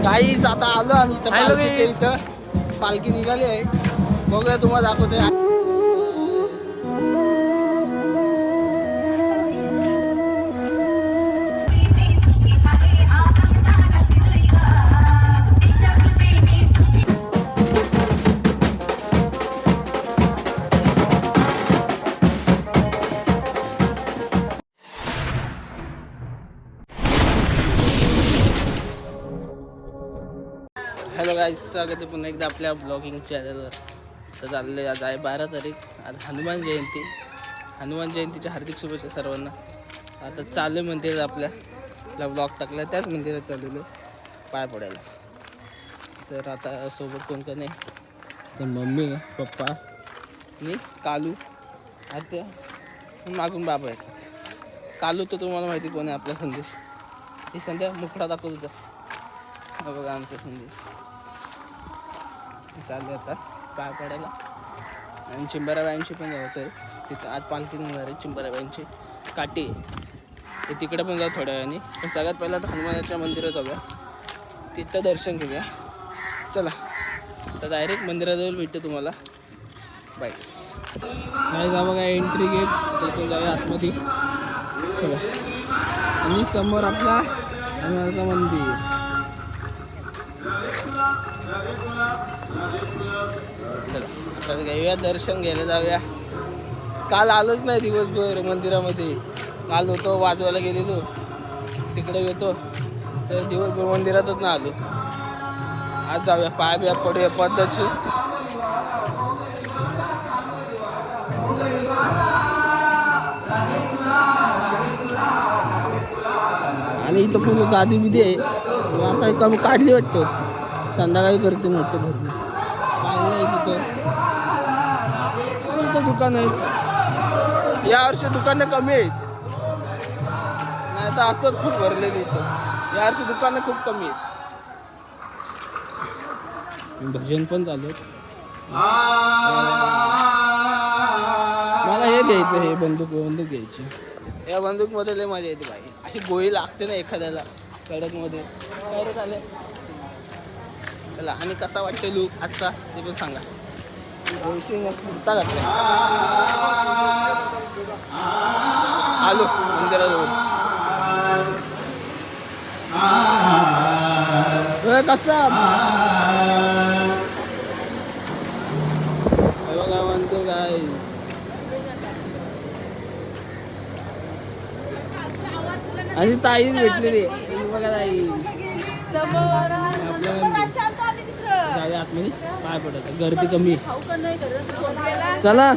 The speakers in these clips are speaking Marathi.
काहीच आता आलो आम्ही इथं पालखीच्या इथं. पालखी निघाली आहे, बघूया तुम्हाला दाखवते. हॅलो गाईज, स्वागत आहे पुन्हा एकदा आपल्या ब्लॉगिंग चॅनलवर. तर चालले आज आहे 12 तारीख, आज हनुमान जयंती. हनुमान जयंतीच्या हार्दिक शुभेच्छा सर्वांना. आता चालू मंदिर आपल्या ब्लॉग टाकला, त्याच मंदिरात चाललेलो पाय पडायला. तर आता सोबत कोण कोण आहे, तर मम्मी, पप्पा आणि कालू, आत्या, मागून बाबा आहेत. कालू तर तुम्हाला माहिती कोण आहे, आपला संदेश. ही संध्या मुखडा दाखवत होता, बघा आमचा संदेश. चालू आता पाय पडायला. आणि चिंबराबाईंची पण जायचं आहे तिथं. आज पालखी निघणार आहे चिंबराबाईंची काठी, ते तिकडे पण जाऊ थोड्या वेळाने. पण सगळ्यात पहिला तर हनुमानाच्या मंदिरात जाऊया, तिथं दर्शन घेऊया. चला तर डायरेक्ट मंदिराजवळ भेटतो तुम्हाला. बाय. काय जा बघा एंट्री गेट, तिथून जाऊया आतमध्ये. चला, आणि समोर आपला हनुमानाचं मंदिर. चला आता घेऊया दर्शन घ्यायला जाऊया. काल आलोच नाही दिवसभर मंदिरामध्ये. काल होतो वाजवायला गेलेलो, तिकडे येतो तर दिवसभर मंदिरातच ना आलो. आज जाऊया, पाय बिया पडूया पद्धतशीर. आणि इथं पूर्ण गादी बिदी आहे. आता कमी काढली वाटतं, संध्याकाळी करते मोठं भरून. काय नाही तिथं, इथं दुकान आहेत. यावर्षी दुकानं कमी आहेत, नाही तर असं खूप भरलेली इथं. यावर्षी दुकानं खूप कमी आहेत. भजन पण चालू आहेत. मला हे घ्यायचं, हे बंदूक घ्यायची. या बंदूकमध्ये लय मजा येते बाई, अशी गोळी लागते ना एखाद्याला कडकमध्ये. काय रे झालं. चला, आणि कसा वाटते लूक आजचा ते पण सांगा. कुर्ता घातला, आलो मंदिराजवळ. कसा बघा म्हणतो काय. आणि ताईच भेटलेली बघा ताई. जाऊया आतमध्ये, पाय पडत, गर्दी कमी. चला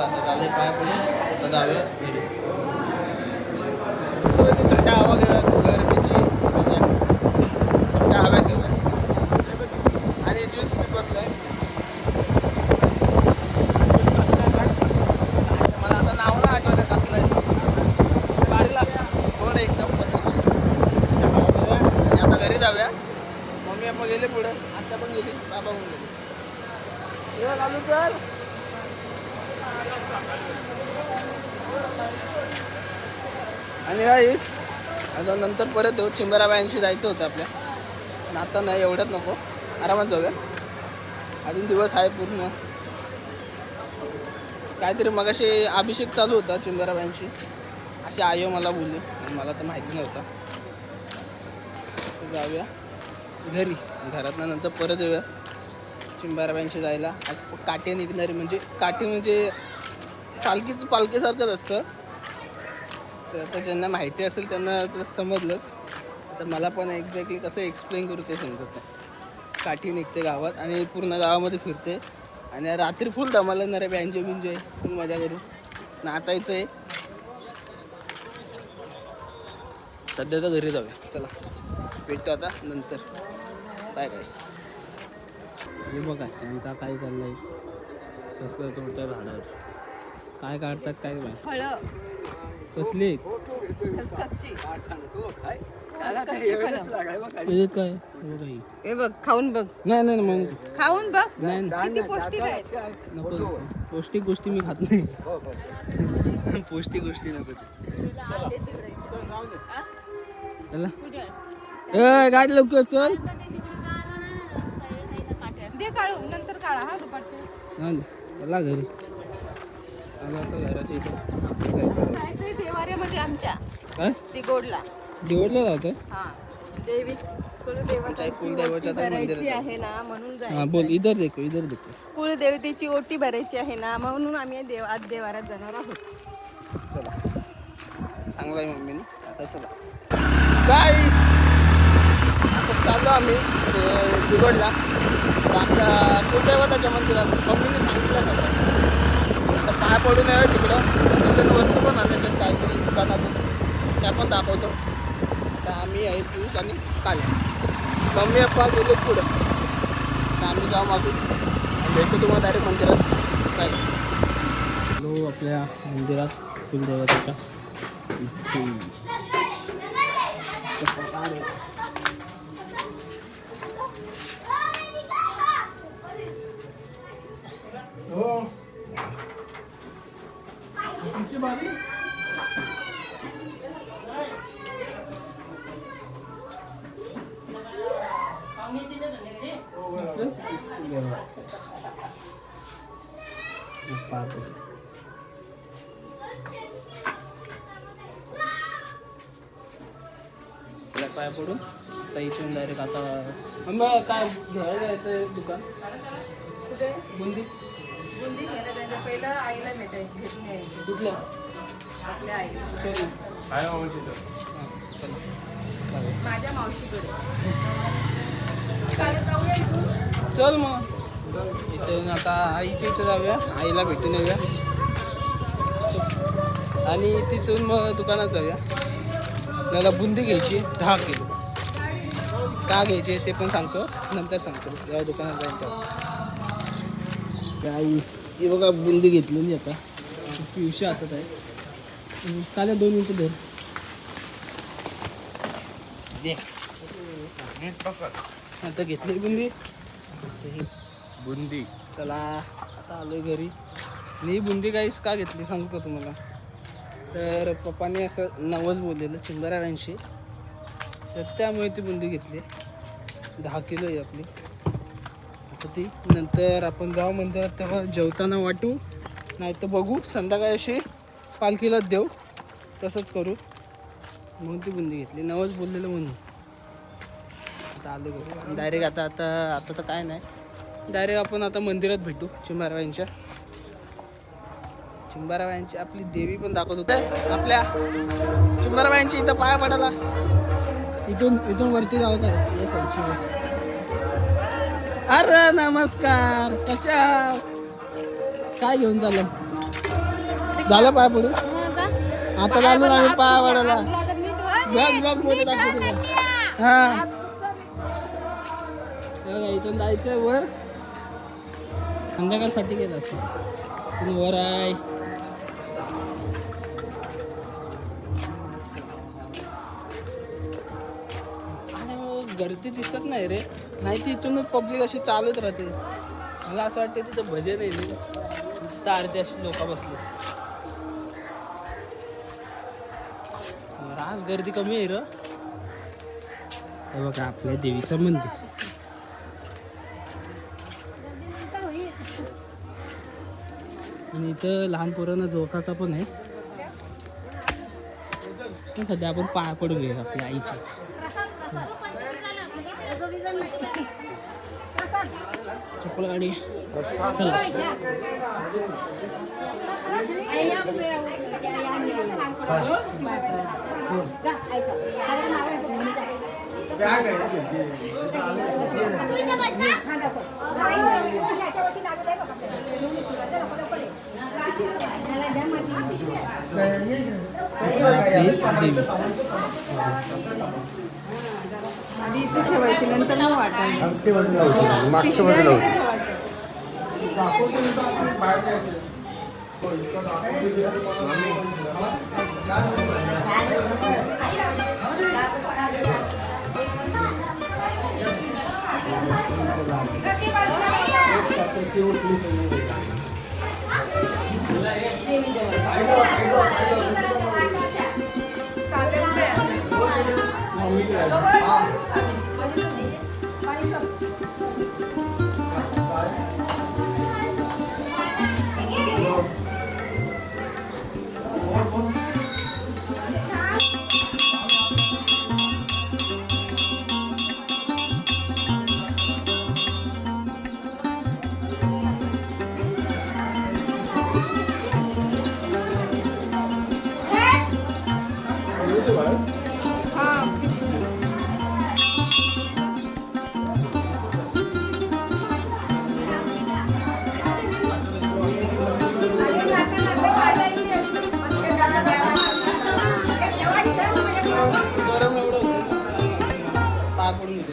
चला आता झाले पाया पडून आता जाऊया घरी. मस्तपैकी थंड हवा घेऊया गरमीची थंड हव्यात घेऊया आणि ज्यूस पीत बसलोय. मला आता नाव नाही आठवतं कसलं आहे बारीला गोड एकदम पद्धतशीर. आणि आता घरी जाऊया. मम्मी पप्पा गेले पुढे, आत्या पण गेली, बाबा पण गेले. चालू कर. आणि राईस आता नंतर परत येऊ. चिंबराबाईंशी जायचं होतं आपल्या. आता नाही एवढ्यात नको, आरामात जाऊया. अजून दिवस आहे पूर्ण. काहीतरी मगाशी अभिषेक चालू होता चिंबराबाईंशी अशी आयो मला बोलली, मला तर माहिती नव्हता. जाऊया घरी, घरातनं नंतर परत येऊया चिंबाराबाईंशी जायला. आज काठी निघणारी म्हणजे काठी म्हणजे पालखीसारखंच असतं. तर आता ज्यांना माहिती असेल त्यांना तर समजलंच. आता मला पण एक्झॅक्टली कसं एक्सप्लेन करू ते समजत नाही. काठी निघते गावात आणि पूर्ण गावामध्ये फिरते आणि रात्री फुल धमाला येणार आहे. बँजो बिंजो फुल मजा करू, नाचायचं आहे. सध्या तर घरी जाऊया. चला भेटतो आता नंतर. बाय गाईस. हे बघा त्यांचा काय चाललंय, कसलं तोडतं झाडावर. काय काढतात काय माहिती. कसली काय हे बघ खाऊन बघ. नाही नाही मग खाऊन बघ. नाही किती पौष्टिक आहे. नको, पौष्टिक गोष्टी मी खात नाही. पौष्टिक गोष्टी नको. चला गाडी लवकर चल. दे काढू नंतर काढा हा दुपारचे. चला घरी. आता घराच्या इथं जायचंय देवाऱ्यामध्ये आमच्या. काय ती गोडला दिवडला जातं. हा देवी कुलदेवताची कुलदेवाच्या ओटी भरायची आहे ना म्हणून हां जायचं. बोल. इधर देखो इधर देखो. कुलदेवतेची ओटी भरायची आहे ना म्हणून आम्ही आज देवाऱ्यात जाणार आहोत. चला चांगलं आहे मम्मीने. आता चला गाईस, आता चाललो आम्ही दिवडला आमच्या कुलदेवताच्या मंदिरात. मम्मीने सांगितलं होतं तर पाय पडून यावं तिकडं. त्याच्यानं वस्तू पण आणायच्यात काहीतरी दुकानातून, त्या पण दाखवतो. तर आम्ही आहे पियूष आणि काल्या. मम्मी पप्पा गेले पुढं, तर आम्ही जाऊ मागून भेटतो तुम्हाला डायरेक्ट मंदिरात. काय हॅलो आपल्या मंदिरात कुलदेवताच्या पाय पडून आता इथून डायरेक्ट आता मग काय घ्यायला जायचं दुकान कुठे बुंदी. बुंदी घ्यायला जायचं. पहिलं आईला भेटायचं, घेऊन यायचं कुठलं आपल्या आईला. चल माझ्या मावशीकडे. चालेल, जाऊया इथून. चल मग इथून आता आईच्या इथं जाऊया, आईला भेटून येऊया आणि तिथून मग दुकानात जाऊया. आपल्याला बुंदी घ्यायची 10 किलो. का घ्यायची ते पण सांगतो, नंतर सांगतो जेव्हा दुकानात जाईल तेव्हा. गाईस ही बघा बुंदी घेतलेली आता पिवशी हातात आहे. काल्या 2 मिनिटं धर दे. आता घेतली बुंदी. चला आता आलोय घरी. मी बुंदी गाईस का घेतली सांगतो तुम्हाला. तर पप्पाने असं नवस बोललेलं चिंबराबाईंशी, तर त्यामुळे ती बुंदी घेतली. 10 किलो आहे आपली. आता ती नंतर आपण जाऊ मंदिरात तेव्हा जेवताना वाटू, नाही तर बघू संध्याकाळी अशी पालखीलाच देऊ, तसंच करू. म्हणून ती बुंदी घेतली, नवस बोललेलं म्हणून. आता आलो घरी डायरेक्ट. आता तर काय नाही, डायरेक्ट आपण आता मंदिरात भेटू चिंबाराबाईंच्या. चिंबाराबाईंची आपली देवी पण दाखवत होते आपल्या चिंबाराबाईंची. इथं पाया पडायला इथून वरती जावत आहे. अरे नमस्कार. कशा काय घेऊन चाललं. झालं पाय पडून मग जा. आता झालं ना आम्ही पाय पडायला ब्लॉग ब्लॉग मध्ये दाखवतो तुला. हा बघा, इथून जायचंय वर संध्याकाळसाठी गेलं असं तुम्ही वर आहे. गर्दी दिसत नाही रे, नाही ती इथूनच पब्लिक अशी चालत राहते. मला असं वाटतं तिथं भजन आहे नुसतं आरती अशी लोक बसले. आज गर्दी कमी आहे र. हे बघा आपल्या देवीचं मंदिर. आणि इथं लहान पोरांना झोकाचा पण आहे. पण सध्या आपण पाया पडून घेऊ आपल्या आईच्या. चप्पल गाडी चला. आधी इथे ठेवायची नंतर मग वाटायची. मागच्या बाजूला होती. गरम एवढं होतं पाय पडून घेते.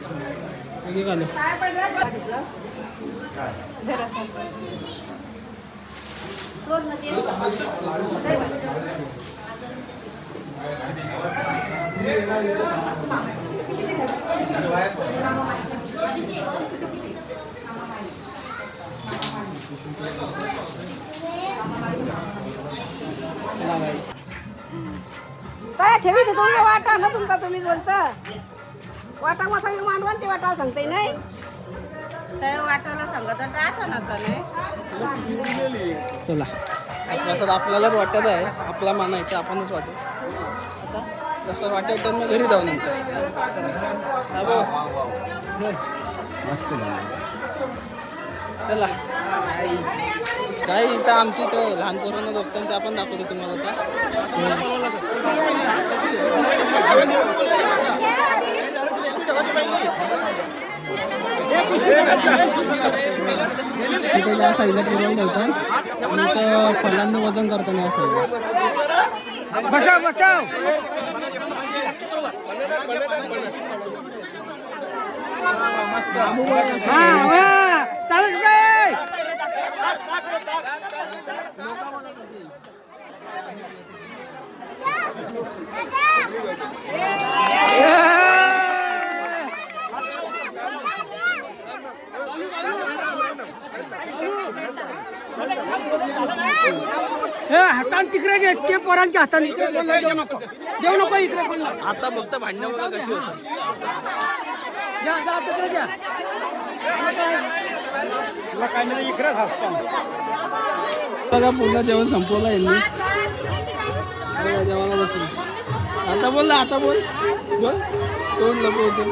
काय ठेवी तुमचा वाटा ना तुमचा तुम्ही बोलता वाटा मग सगळं मांडवा ते वाटा सांगते नाही त्या वाटाला सांगत आठानाचा नाही. चला प्रसाद आपल्यालाच वाटत आहे, आपला मानायचं आपणच वाटू. जसं वाटेल तर मग घरी जाऊ नंतर. चला काय इथं आमची इथं लहान पोरांना झोपतात ते आपण दाखवतो तुम्हाला तिथे या साईडला फिरवून ठेवतात आणि इथं फळांना वजन करताना या साईडला. बचाव बचाव. हातान तिकडे घे ते पोरांच्या हाताने देऊ नको इकडे पण आता फक्त भांडणं बघा कशी होतात. तिकडे द्या काय नाही इकडेच असतो. बघा पूर्ण जेवण संपवलं यांनी. जेवायला बसून आता बोल ना, आता बोल बोल तोंड लपवते.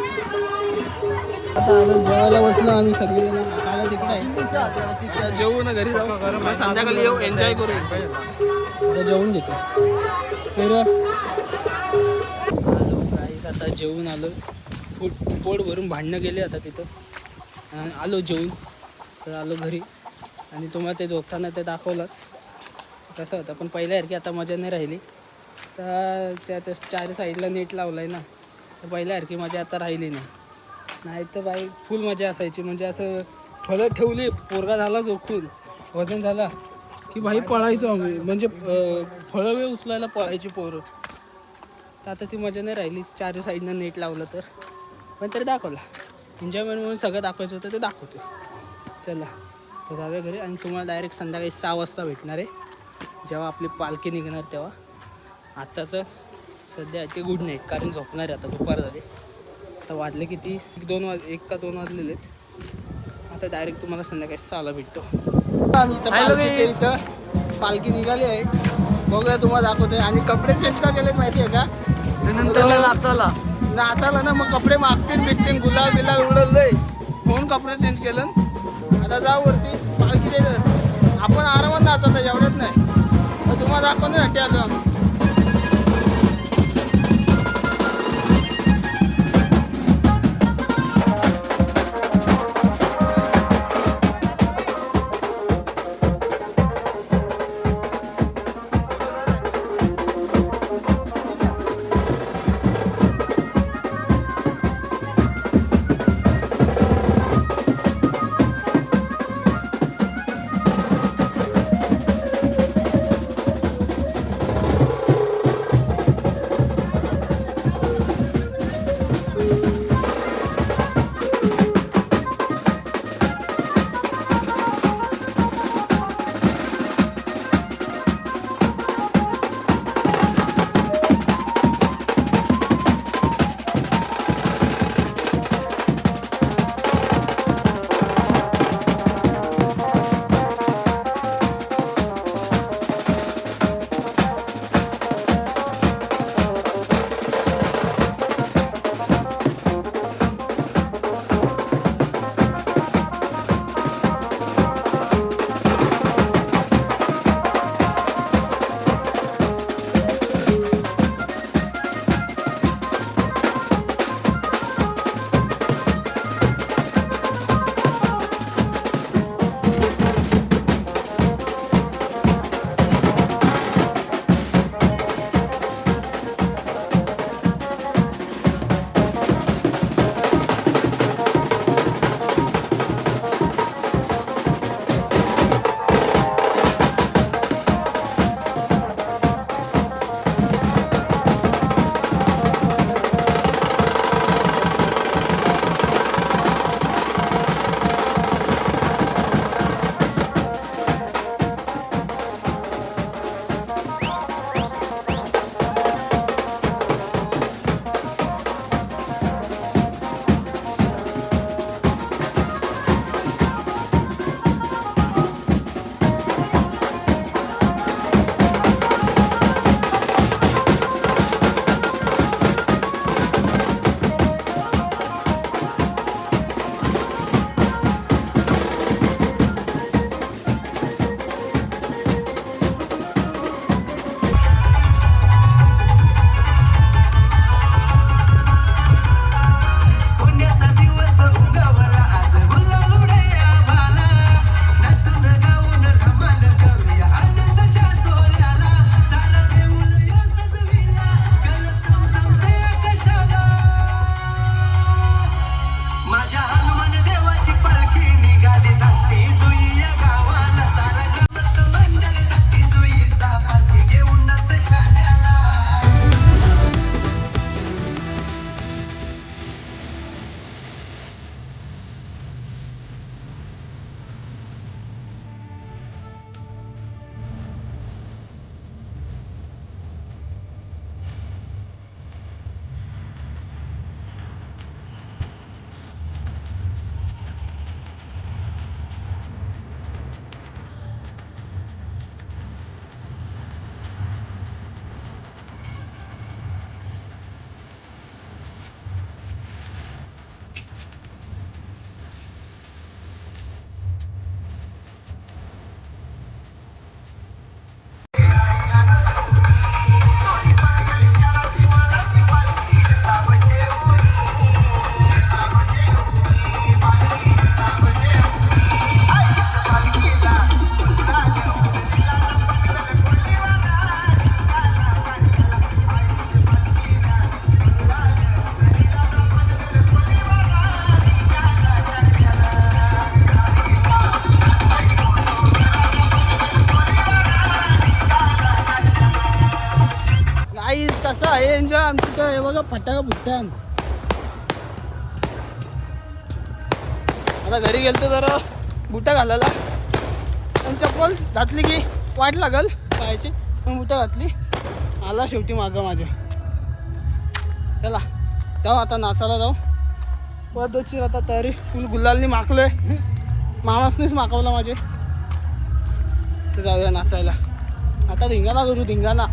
आता आलो जेवायला बसलो आम्ही सगळेजण. खायला तिकडे आहे, जेवू ना घरी जाऊ, संध्याकाळी येऊ, एन्जॉय करू. आता जेवून घेतो तर काहीच. आता जेवून आलो, पोट भरून भांडणं गेले आता तिथं. आलो जेवून तर आलो घरी आणि तुम्हाला ते झोपताना ते दाखवलंच. तसं होतं. पण पहिल्यासारखी आता मजा नाही राहिली. तर त्या चार साईडला नेट लावलं आहे ना, तर पहिल्यासारखी मजा आता राहिली नाही तर बाई फुल मजा असायची. म्हणजे असं फळं ठेवली, पोरगा झाला जोखून वजन झाला की भाई पळायचो आम्ही. म्हणजे फळं वेळ उचलायला पळायची पोरं. तर आता ती मजा नाही राहिली. चार साईडनं नेट लावलं तर पण तरी दाखवला. एन्जॉयमेंट म्हणून सगळं दाखवायचं होतं ते दाखवतो. चला तर जाऊया घरी आणि तुम्हाला डायरेक्ट संध्याकाळी 6 वाजता भेटणार आहे, जेव्हा आपली पालखी निघणार तेव्हा. आत्ताचं सध्या ते गुड नाईट, कारण झोपणार आहे आता. दुपार झाली, आता वाजले किती 1 का 2 वाजलेले आहेत. आता डायरेक्ट तुम्हाला संध्याकाळी 6ला भेटतो. आम्ही इथं पालखीच्या इथं पालखी निघाली आहे, बघूया तुम्हाला दाखवतोय. आणि कपडे चेंज का केलेत माहिती आहे का? नाचायला ना, मग कपडे मागतील बिकतील, गुलाब बिलाल उडललंय म्हणून कपडे चेंज केलं. आता जाऊ वरती पालखीच्या इथं. आपण आरामात नाचायचं, एवढ्यात नाही. तर तुम्हाला दाखवण्यासाठी आलो आम्ही. तसा आहे एन्जॉय आमची तर हे बघा फटाका फुटता. आता घरी गेलतो जरा बुटा घालायला आणि चप्पल घातली की वाट लागल पायाची पण बुटा घातली आला शेवटी मागं माझ्या. चला जाऊ आता नाचायला जाऊ. पद्धतशीर आता तयारी फुल गुलालनी माकलोय मामासनीच माकवला माझे. तर जाऊया नाचायला आता. धिंगाणा करू धिंगाणा.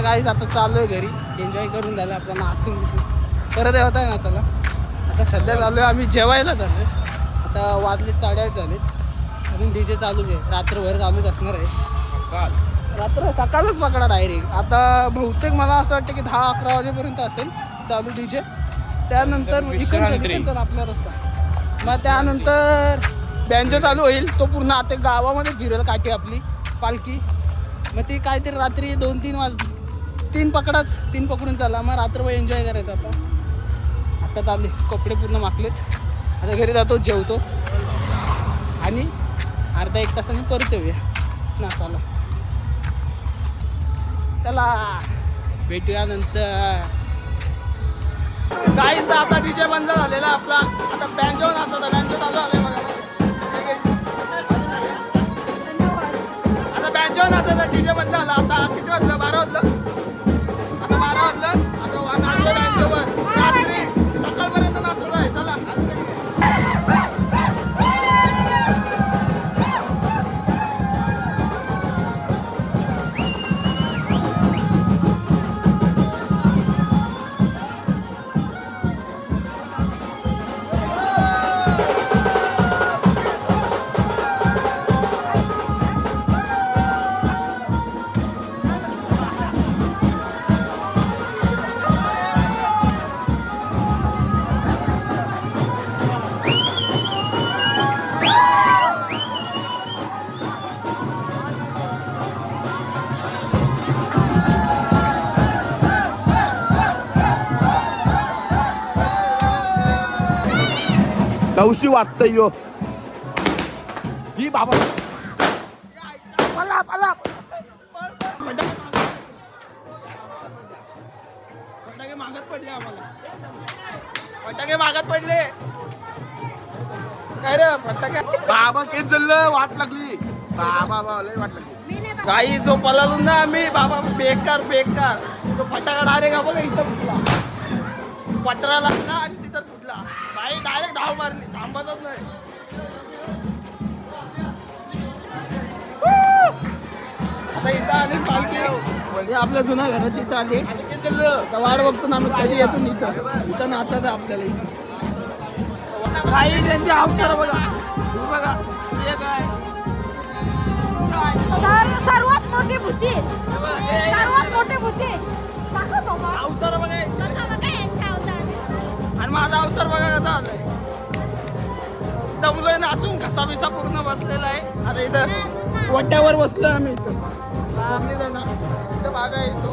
गाईस आता चालू आहे घरी. एन्जॉय करून झालं आपला नाचून परत येत आहे नाचायला. आता सध्या चालू आहे आम्ही जेवायला चालू आहे. आता वाजले 8:30 झालेत. अजून DJ चालूच आहे. रात्रभर चालूच असणार आहे. रात्र सकाळच पकडा डायरेक्ट. आता बहुतेक मला असं वाटतं की 10-11 वाजेपर्यंत असेल चालू DJ. त्यानंतर इकडचा आपला रस्ता. मग त्यानंतर बँजो चालू होईल. तो पूर्ण आता गावामध्ये फिरेल काठी आपली पालखी. मग ती काहीतरी रात्री 2-3 पकडाच. 3 पकडून चाला. मग रात्रभर एन्जॉय करायचं. आता चालले कपडे पूर्ण माकलेत. आता घरी जातो जेवतो आणि अर्धा 1 तासाने परत येऊया नाचायला. चला भेटूया नंतर. गाईस आता DJ बंद झालेला आपला. आता बँजो नाचता. बँजो चालू आलाय बघा. आता बँजो नाचता. DJ बंद झाला. आता किती वाजलं? 12 वाजलं. आता 12 वाजलं. आता नाचतो बँजोवर. रात्री सकाळपर्यंत नाचत आहे. चला कौशी वाटतंय यो ही बाबा फटाके मागत पडले आम्हाला. फटाके मागत पडले काय रे फटाके. बाबा केस जल्लं वाट लागली बाबा लय वाट लागली. काही जो पळालो ना आम्ही बाबा बेकार बेकार. तो फटाका डायरेक्ट बघा इथं फुटला. पटरा लागला आणि तिथं फुटला. बाई डायरेक्ट धाव मारली थांबतच नाही. आता इथं आली पालखी म्हणजे आपल्या जुन्या घराची इथं आली. आता वाट बघतो ना आम्ही कधी येतो इथं. इथं नाचायचं आपल्याला इथं. काही त्यांची अवतार बघा हे बघा हे काय सर्वात मोठी भूती सर्वात मोठी भूती अवतार बघा आणि माझा अवतार बघा कसा आलाय. दमलोय नाचून घसा बिसा पूर्ण बसलेला आहे. आता इथं वट्यावर बसलोय आम्ही इथं भागा येतो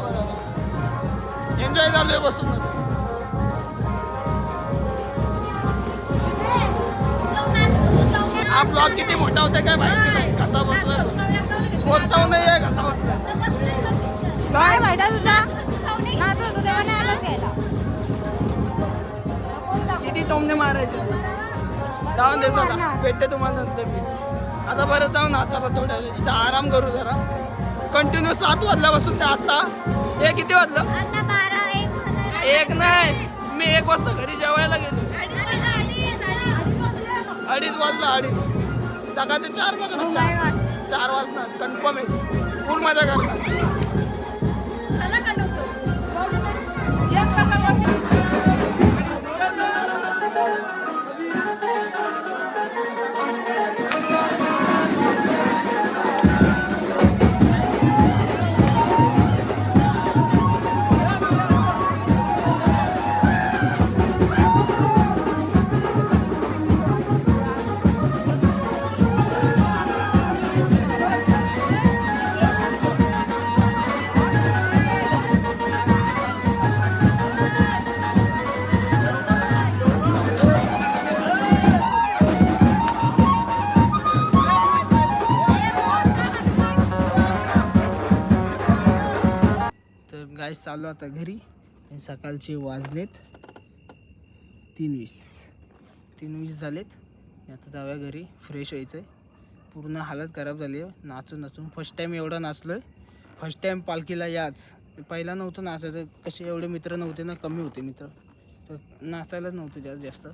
एन्जॉय झालोय बसूनच. हा ब्लॉग किती मोठा होता काय माहिती नाही. कसा बसला बोलता नाही कसा बसला काय माहिती तुझा नाचू तू तेव्हा नाही आलाच घ्यायला. किती टोमने मारायचे जाऊन द्यायचं ना भेटते तुम्हाला नंतर मी. आता परत जाऊन नाचायला थोड्या इथं आराम करू जरा. कंटिन्यू 7 वाजल्यापासून ते आता हे किती वाजलं 1 नाही मी 1 वाजता घरी जेवायला गेलो. 2:30 वाजला 2:30 सकाळ ते 4 बघा 4 वाजणार कन्फर्म आहे. फुल मजा करणार. गाईस चालू आता घरी आणि सकाळचे वाजलेत 3:20 झालेत. आता जाऊया घरी फ्रेश व्हायचं आहे. पूर्ण हालत खराब झाली आहे नाचून. फर्स्ट टाईम एवढा नाचलो आहे. फर्स्ट टाईम पालखीला याच. पहिला नव्हतं नाचायचं. कसे एवढे मित्र नव्हते ना कमी होते मित्र तर नाचायलाच नव्हतं जास्त.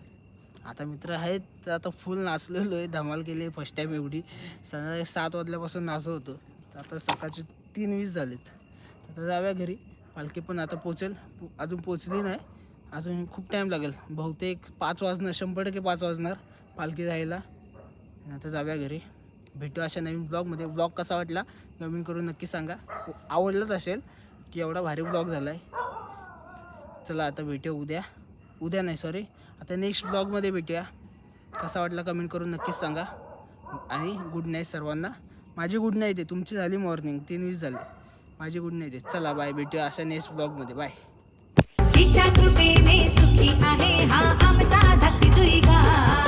आता मित्र आहेत तर आता फुल नाचलेलो आहे. धमाल केली आहे फर्स्ट टाईम एवढी. संध्याकाळी 7 वाजल्यापासून नाचत होतो. आता सकाळचे 3:20 झालेत. आता जाऊया घरी. पालखी पण आता पोचेल. अजून पोचली नाही. अजून खूप टाईम लागेल. बहुतेक 5 वाजणार 100% 5 वाजणार पालखी जायला. आता जाऊया घरी. भेटू अशा नवीन ब्लॉगमध्ये. ब्लॉग कसा वाटला नवीन करून नक्की सांगा. आवडलंच असेल की एवढा भारी ब्लॉग झाला आहे. चला आता भेटूया उद्या नाही सॉरी आता नेक्स्ट ब्लॉगमध्ये भेटूया. कसा वाटला कमेंट करून नक्कीच सांगा. आणि गुड नाईट सर्वांना. माझी गुड नाईट आहे. तुमची झाली मॉर्निंग 3:20 झाले. माझी गुड नाईट आहे. चला बाय. भेटूया अशा नेक्स्ट ब्लॉगमध्ये. बाय. तिच्या कृपेने सुखी आहे हा आमचा धाकटी जुईगा.